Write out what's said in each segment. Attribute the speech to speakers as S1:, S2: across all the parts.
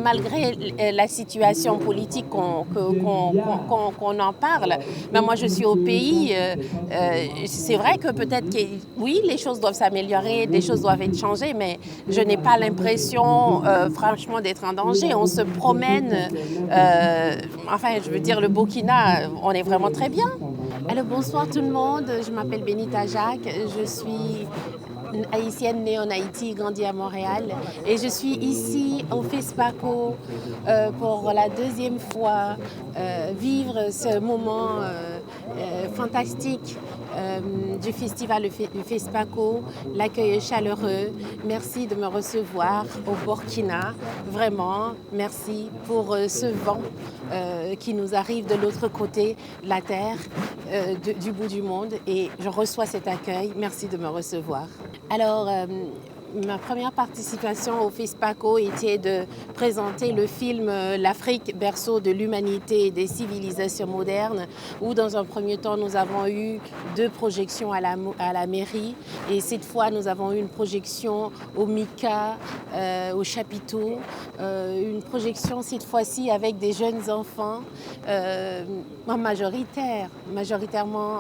S1: malgré la situation politique qu'on en parle, mais moi je suis au pays, c'est vrai que peut-être que oui, les choses doivent s'améliorer, des choses doivent être changées, mais je n'ai pas l'impression franchement d'être en danger. On se promène, enfin je veux dire le Burkina, on est vraiment très bien. Alors bonsoir tout le monde, je m'appelle Benita Jacques, je suis haïtienne née en Haïti, grandie à Montréal et je suis ici au FESPACO pour la deuxième fois vivre ce moment fantastique du festival du FESPACO, l'accueil chaleureux. Merci de me recevoir au Burkina, vraiment merci pour ce vent qui nous arrive de l'autre côté de la terre, du bout du monde et je reçois cet accueil, merci de me recevoir. Alors, ma première participation au FESPACO était de présenter le film L'Afrique, berceau de l'humanité et des civilisations modernes, où dans un premier temps nous avons eu 2 projections à la mairie et cette fois nous avons eu une projection au MICA, au chapiteau, une projection cette fois-ci avec des jeunes enfants, majoritairement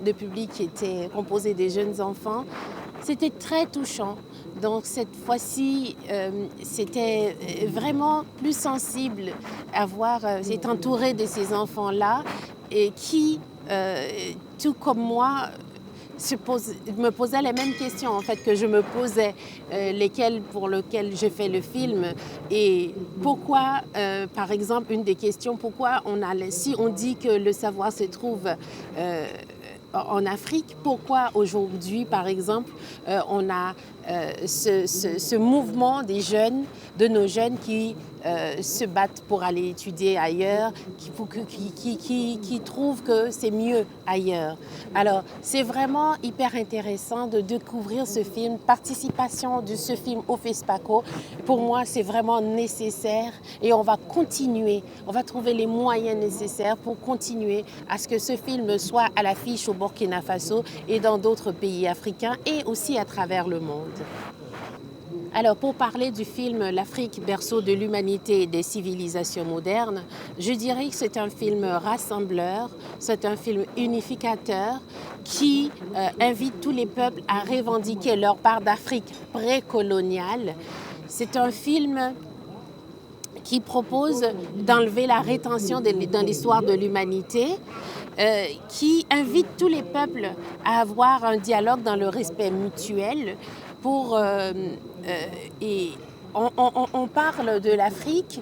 S1: le public était composé des jeunes enfants. C'était très touchant. Donc cette fois-ci, c'était vraiment plus sensible à voir, être entouré de ces enfants-là et qui, tout comme moi, me posaient les mêmes questions en fait que je me posais, pour lesquelles j'ai fait le film. Et pourquoi, par exemple, une des questions, pourquoi si on dit que le savoir se trouve en Afrique, pourquoi aujourd'hui, par exemple, on a ce mouvement des jeunes, de nos jeunes qui se battent pour aller étudier ailleurs, qui trouvent que c'est mieux ailleurs. Alors, c'est vraiment hyper intéressant de découvrir ce film, participation de ce film au FESPACO. Pour moi, c'est vraiment nécessaire et on va continuer, on va trouver les moyens nécessaires pour continuer à ce que ce film soit à l'affiche au Burkina Faso et dans d'autres pays africains et aussi à travers le monde. Alors, pour parler du film L'Afrique, berceau de l'humanité et des civilisations modernes, je dirais que c'est un film rassembleur, c'est un film unificateur qui invite tous les peuples à revendiquer leur part d'Afrique précoloniale. C'est un film qui propose d'enlever la rétention dans l'histoire de l'humanité, qui invite tous les peuples à avoir un dialogue dans le respect mutuel et on parle de l'Afrique,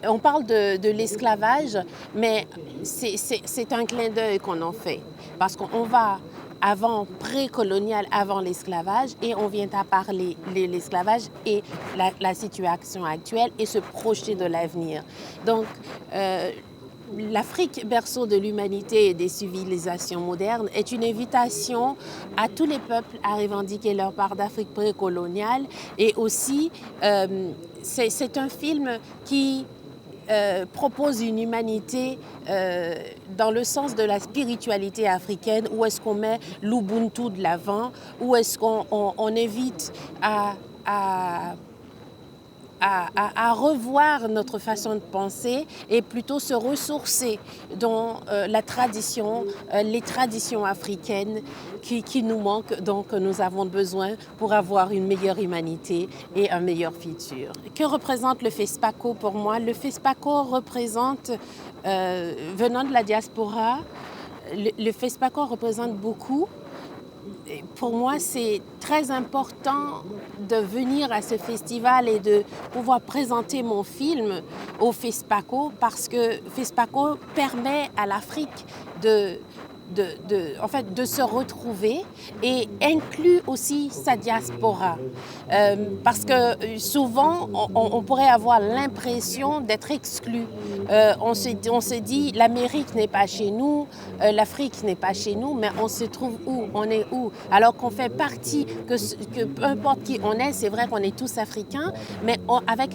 S1: on parle de l'esclavage, mais c'est un clin d'œil qu'on en fait. Parce qu'on va précolonial, avant l'esclavage, et on vient à parler de l'esclavage et la situation actuelle et se projeter de l'avenir. Donc, L'Afrique, berceau de l'humanité et des civilisations modernes, est une invitation à tous les peuples à revendiquer leur part d'Afrique précoloniale. Et aussi, c'est un film qui propose une humanité dans le sens de la spiritualité africaine, où est-ce qu'on met l'Ubuntu de l'avant, où est-ce qu'on invite à revoir notre façon de penser et plutôt se ressourcer dans la tradition, les traditions africaines qui nous manquent, donc nous avons besoin pour avoir une meilleure humanité et un meilleur futur. Que représente le FESPACO pour moi? Le FESPACO représente, venant de la diaspora, le FESPACO représente beaucoup. Pour moi, c'est très important de venir à ce festival et de pouvoir présenter mon film au FESPACO parce que FESPACO permet à l'Afrique de se retrouver et inclut aussi sa diaspora. Parce que souvent, on pourrait avoir l'impression d'être exclu. On se dit, l'Amérique n'est pas chez nous, l'Afrique n'est pas chez nous, mais on se trouve où? On est où? Alors qu'on fait partie, que peu importe qui on est, c'est vrai qu'on est tous africains, mais avec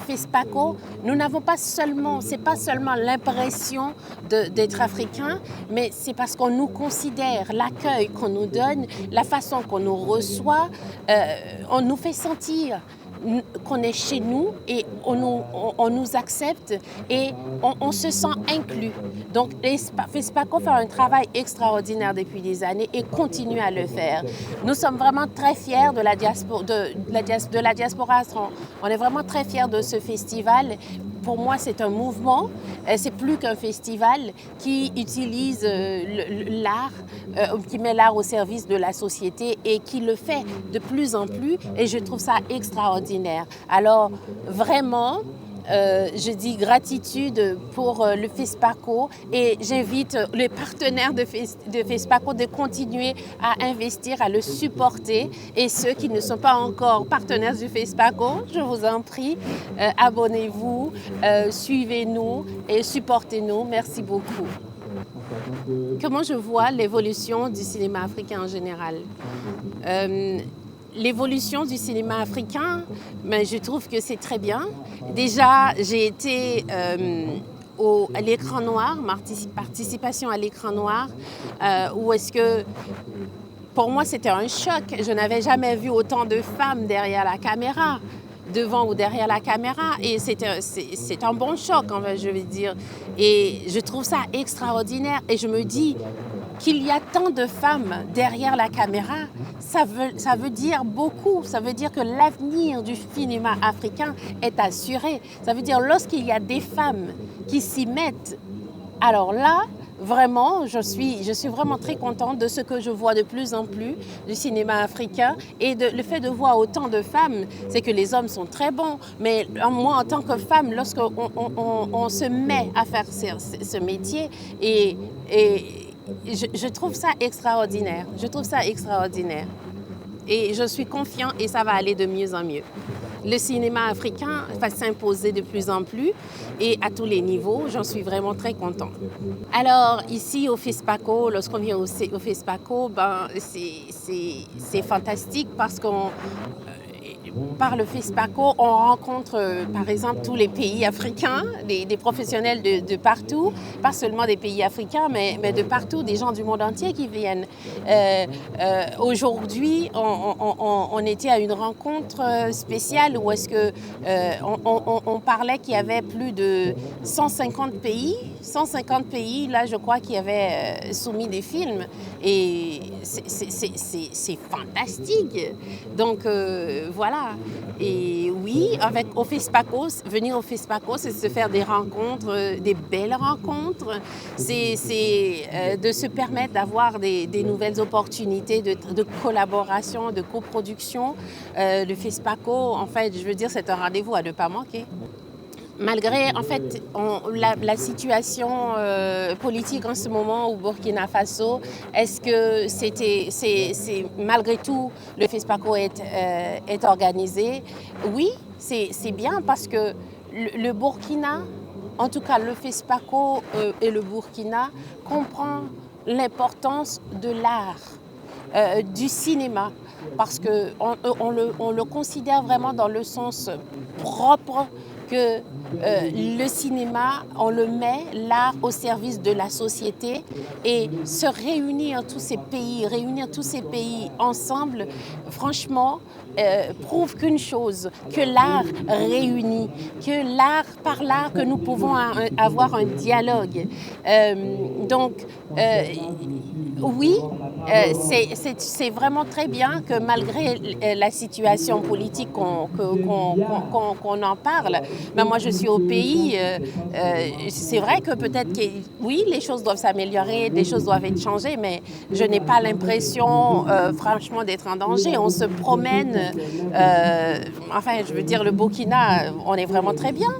S1: FESPACO, nous n'avons pas seulement, c'est pas seulement l'impression d'être africain, mais c'est parce qu'on nous considère, l'accueil qu'on nous donne, la façon qu'on nous reçoit, on nous fait sentir qu'on est chez nous et on nous accepte et on se sent inclus. Donc, FESPACO fait un travail extraordinaire depuis des années et continue à le faire. Nous sommes vraiment très fiers de la diaspora. On est vraiment très fiers de ce festival. Pour moi, c'est un mouvement, c'est plus qu'un festival qui utilise l'art, qui met l'art au service de la société et qui le fait de plus en plus et je trouve ça extraordinaire. Alors vraiment, je dis gratitude pour le FESPACO et j'invite les partenaires de FESPACO de continuer à investir, à le supporter et ceux qui ne sont pas encore partenaires du FESPACO, je vous en prie, abonnez-vous, suivez-nous et supportez-nous. Merci beaucoup. Comment je vois l'évolution du cinéma africain en général? L'évolution du cinéma africain, ben, je trouve que c'est très bien. Déjà, j'ai été à l'écran noir, participation à l'écran noir, où est-ce que, pour moi, c'était un choc. Je n'avais jamais vu autant de femmes derrière la caméra, devant ou derrière la caméra. Et c'est un bon choc, en fait, je veux dire. Et je trouve ça extraordinaire. Et je me dis qu'il y a tant de femmes derrière la caméra, ça veut dire beaucoup. Ça veut dire que l'avenir du cinéma africain est assuré. Ça veut dire lorsqu'il y a des femmes qui s'y mettent, alors là, vraiment, je suis vraiment très contente de ce que je vois de plus en plus du cinéma africain et le fait de voir autant de femmes, c'est que les hommes sont très bons. Mais moi, en tant que femme, lorsqu'on se met à faire ce métier et je trouve ça extraordinaire. Je trouve ça extraordinaire. Et je suis confiante et ça va aller de mieux en mieux. Le cinéma africain va s'imposer de plus en plus et à tous les niveaux. J'en suis vraiment très contente. Alors ici au FESPACO, lorsqu'on vient au FESPACO, ben, c'est fantastique parce qu'on par le FESPACO, on rencontre par exemple tous les pays africains, des professionnels de partout, pas seulement des pays africains, mais de partout, des gens du monde entier qui viennent. Aujourd'hui, on était à une rencontre spéciale où est-ce que on parlait qu'il y avait plus de 150 pays. 150 pays, là, je crois, qui avaient soumis des films. Et c'est fantastique. Donc, voilà. Et oui, au FESPACO, venir au FESPACO, c'est se faire des rencontres, des belles rencontres. C'est de se permettre d'avoir des nouvelles opportunités de collaboration, de coproduction. Le FESPACO, en fait, je veux dire, c'est un rendez-vous à ne pas manquer. Malgré, en fait, la situation politique en ce moment au Burkina Faso, est-ce que c'est malgré tout, le FESPACO est organisé? Oui, c'est bien parce que le Burkina, en tout cas le FESPACO et le Burkina, comprend l'importance de l'art, du cinéma, parce qu'on le considère vraiment dans le sens propre que le cinéma, on le met l'art au service de la société et se réunir tous ces pays ensemble, franchement, prouve qu'une chose, que l'art réunit, que par l'art que nous pouvons avoir un dialogue. Donc, oui, c'est vraiment très bien que malgré la situation politique qu'on en parle, mais moi je suis au pays, c'est vrai que peut-être que oui, les choses doivent s'améliorer, des choses doivent être changées, mais je n'ai pas l'impression franchement d'être en danger. On se promène, enfin je veux dire le Burkina, on est vraiment très bien.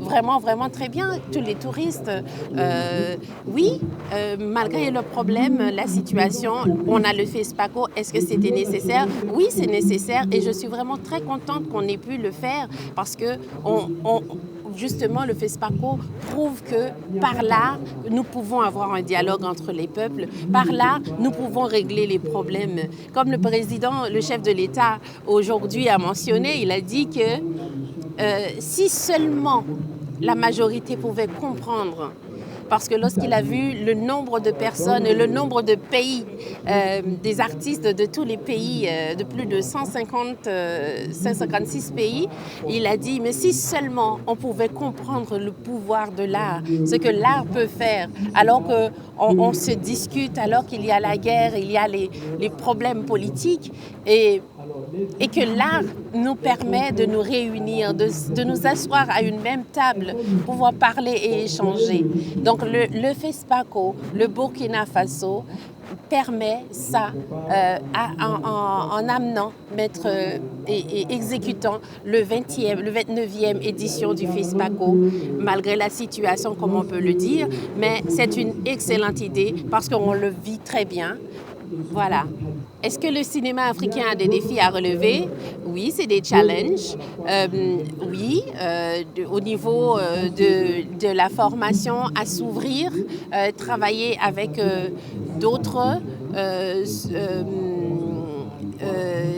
S1: Vraiment, vraiment très bien. Tous les touristes, oui, malgré le problème, la situation, on a le FESPACO. Est-ce que c'était nécessaire? Oui, c'est nécessaire et je suis vraiment très contente qu'on ait pu le faire parce que justement, le FESPACO prouve que par là, nous pouvons avoir un dialogue entre les peuples. Par là, nous pouvons régler les problèmes. Comme le président, le chef de l'État, aujourd'hui a mentionné, il a dit que si seulement la majorité pouvait comprendre parce que lorsqu'il a vu le nombre de personnes, le nombre de pays, des artistes de tous les pays, de plus de 156 pays, il a dit, mais si seulement on pouvait comprendre le pouvoir de l'art, ce que l'art peut faire, alors qu'on se discute, alors qu'il y a la guerre, il y a les problèmes politiques, et que l'art nous permet de nous réunir, de nous asseoir à une même table, pouvoir parler et échanger. Donc le FESPACO, le Burkina Faso, permet ça en amenant, et exécutant le 29e édition du FESPACO, malgré la situation, comme on peut le dire, mais c'est une excellente idée parce qu'on le vit très bien. Voilà. Est-ce que le cinéma africain a des défis à relever? Oui, c'est des challenges. Oui, au niveau de la formation, à s'ouvrir, travailler avec d'autres,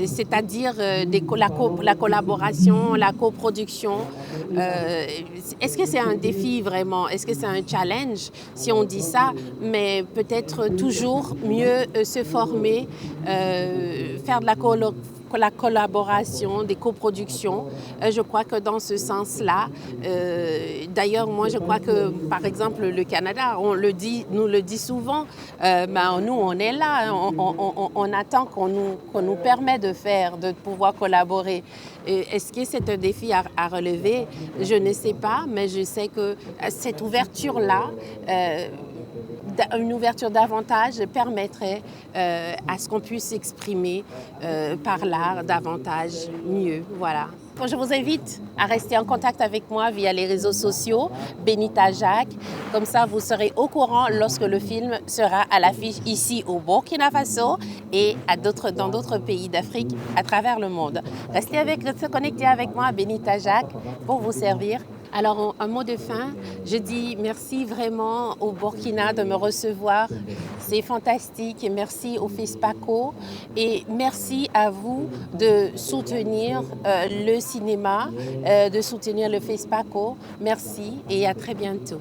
S1: c'est-à-dire la collaboration, la coproduction. Est-ce que c'est un défi vraiment? Est-ce que c'est un challenge si on dit ça? Mais peut-être toujours mieux se former, faire de la collaboration, des coproductions. Je crois que dans ce sens-là, d'ailleurs, moi, je crois que, par exemple, le Canada, nous le dit souvent, nous, on est là, on attend qu'on nous permet de pouvoir collaborer. Est-ce que c'est un défi à relever? Je ne sais pas, mais je sais que cette ouverture-là, une ouverture davantage permettrait à ce qu'on puisse s'exprimer par l'art davantage mieux. Voilà. Je vous invite à rester en contact avec moi via les réseaux sociaux, Benita Jacques. Comme ça, vous serez au courant lorsque le film sera à l'affiche ici au Burkina Faso et dans d'autres pays d'Afrique à travers le monde. Restez connectés avec moi, Benita Jacques, pour vous servir. Alors, un mot de fin, je dis merci vraiment au Burkina de me recevoir. C'est fantastique et merci au FESPACO et merci à vous de soutenir le cinéma, de soutenir le FESPACO. Merci et à très bientôt.